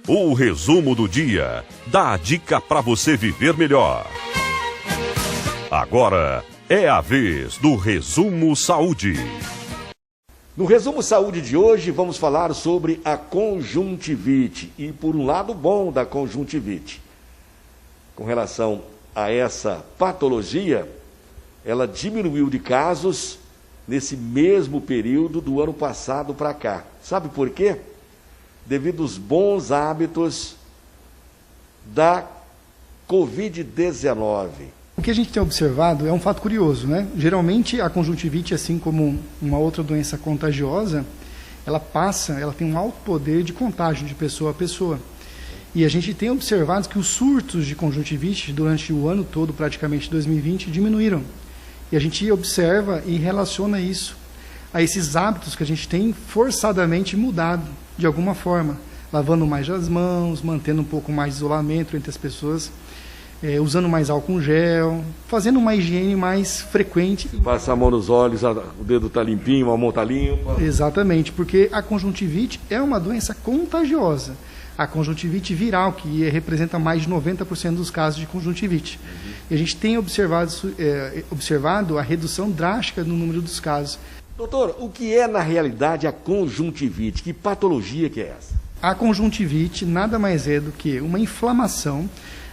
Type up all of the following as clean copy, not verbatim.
O resumo do dia dá a dica para você viver melhor. Agora é a vez do Resumo Saúde. No Resumo Saúde de hoje vamos falar sobre a conjuntivite e por um lado bom da conjuntivite. Com relação a essa patologia, ela diminuiu de casos nesse mesmo período do ano passado para cá. Sabe por quê? Devido aos bons hábitos da Covid-19. O que a gente tem observado é um fato curioso, né? Geralmente a conjuntivite, assim como uma outra doença contagiosa, ela tem um alto poder de contágio de pessoa a pessoa. E a gente tem observado que os surtos de conjuntivite durante o ano todo, praticamente 2020, diminuíram. E a gente observa e relaciona isso a esses hábitos que a gente tem forçadamente mudado de alguma forma, lavando mais as mãos, mantendo um pouco mais de isolamento entre as pessoas, usando mais álcool gel, fazendo uma higiene mais frequente. Passa a mão nos olhos, o dedo está limpinho, a mão está limpa. Exatamente, porque a conjuntivite é uma doença contagiosa. A conjuntivite viral, que representa mais de 90% dos casos de conjuntivite. E a gente tem observado a redução drástica no número dos casos. Doutor, o que é na realidade a conjuntivite? Que patologia que é essa? A conjuntivite nada mais é do que uma inflamação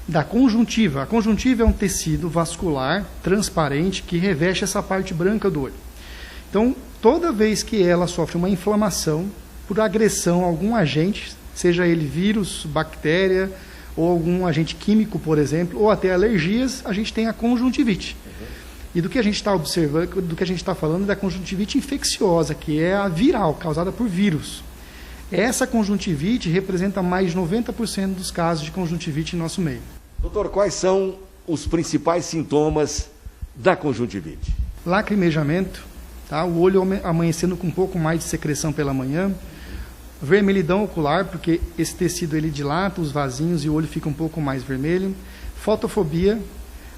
da conjuntiva. A conjuntiva é um tecido vascular transparente que reveste essa parte branca do olho. Então, toda vez que ela sofre uma inflamação por agressão a algum agente, seja ele vírus, bactéria ou algum agente químico, por exemplo, ou até alergias, a gente tem a conjuntivite. E do que a gente está observando, do que a gente está falando é da conjuntivite infecciosa, que é a viral, causada por vírus. Essa conjuntivite representa mais de 90% dos casos de conjuntivite em nosso meio. Doutor, quais são os principais sintomas da conjuntivite? Lacrimejamento, tá? O olho amanhecendo com um pouco mais de secreção pela manhã, vermelhidão ocular, porque esse tecido ele dilata os vasinhos e o olho fica um pouco mais vermelho, fotofobia,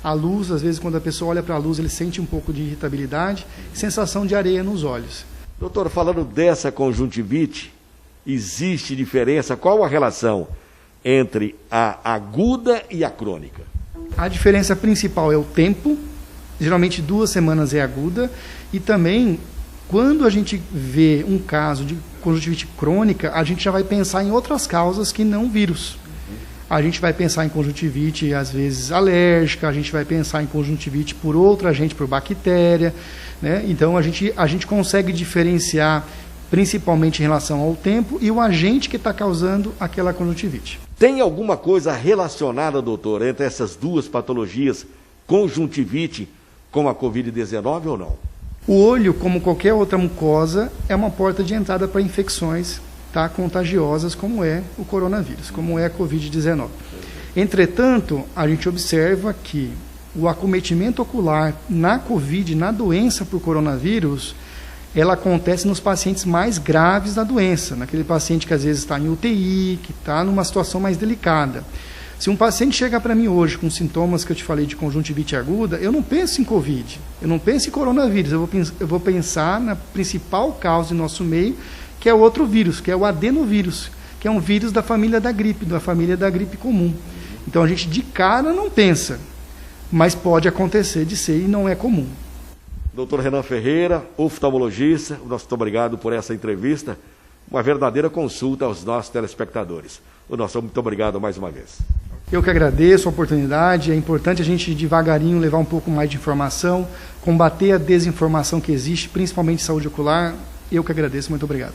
a luz, às vezes quando a pessoa olha para a luz ele sente um pouco de irritabilidade, sensação de areia nos olhos. Doutor, falando dessa conjuntivite, existe diferença? Qual a relação entre a aguda e a crônica? A diferença principal é o tempo, geralmente 2 semanas é aguda, e também quando a gente vê um caso de conjuntivite crônica, a gente já vai pensar em outras causas que não vírus. A gente vai pensar em conjuntivite, às vezes, alérgica, a gente vai pensar em conjuntivite por outro agente, por bactéria, né? Então, a gente consegue diferenciar, principalmente em relação ao tempo e o agente que está causando aquela conjuntivite. Tem alguma coisa relacionada, doutor, entre essas duas patologias, conjuntivite com a Covid-19 ou não? O olho, como qualquer outra mucosa, é uma porta de entrada para infecções contagiosas, como é o coronavírus, como é a Covid-19. Entretanto, a gente observa que o acometimento ocular na Covid, na doença por coronavírus, ela acontece nos pacientes mais graves da doença, naquele paciente que às vezes está em UTI, que está numa situação mais delicada. Se um paciente chega para mim hoje com sintomas que eu te falei de conjuntivite aguda, eu não penso em Covid, eu não penso em coronavírus, eu vou pensar na principal causa em nosso meio, que é outro vírus, que é o adenovírus, que é um vírus da família da gripe comum. Então a gente de cara não pensa, mas pode acontecer de ser e não é comum. Doutor Renan Ferreira, oftalmologista, nosso muito obrigado por essa entrevista, uma verdadeira consulta aos nossos telespectadores. O nosso muito obrigado mais uma vez. Eu que agradeço a oportunidade, é importante a gente devagarinho levar um pouco mais de informação, combater a desinformação que existe, principalmente em saúde ocular. Eu que agradeço, muito obrigado.